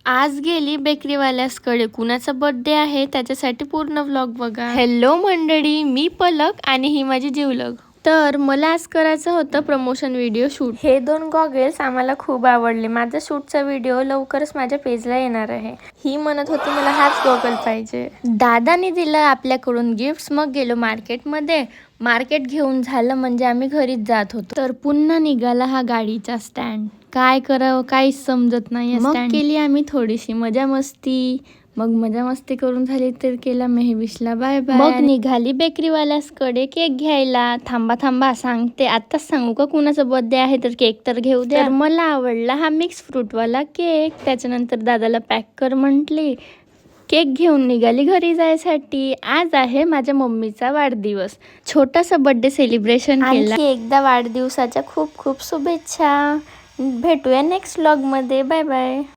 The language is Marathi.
आज गेली बेकरीवाल्यासकडे. कुणाचा बर्थडे आहे त्याच्यासाठी पूर्ण व्लॉग बघा. हॅलो मंडळी, मी पलक आणि ही माझी जीवलग. तर मला आज करायचं होतं प्रमोशन व्हिडिओ शूट. हे 2 गॉगल्स आम्हाला खूप आवडले. माझा शूटचा व्हिडिओ लवकरच माझ्या पेजला येणार आहे. ही म्हणत होती मला हाच गॉगल पाहिजे. दादाने दिलं आपल्याकडून गिफ्ट. मग गेलो मार्केटमध्ये. मार्केट घेऊन झालं म्हणजे आम्ही घरीच जात होतो. तर पुन्हा निघाला हा गाडीचा स्टँड. काय करावं काहीच समजत नाही. मग केली आम्ही थोडीशी मजा मस्ती. मग मजा मस्ती करून झाली तर केला मेहविशला बाय बाय. मग निघाली बेकरीवाल्यासकडे केक घ्यायला. थांबा सांगते, आताच सांगू का कुणाचा बर्थडे आहे तर केक तर घेऊ द्या. तर मला आवडला हा मिक्स फ्रूटवाला केक. त्याच्यानंतर दादाला पॅक कर म्हटली. केक घेऊन निघाली घरी जायसाठी. आज आहे माझ्या मम्मीचा वाढदिवस. छोटासा बर्थडे सेलिब्रेशन केला. एकदा वाढदिवसाच्या खूप खूप शुभेच्छा. भेटूया नेक्स्ट व्लॉग मध्ये. Bye bye.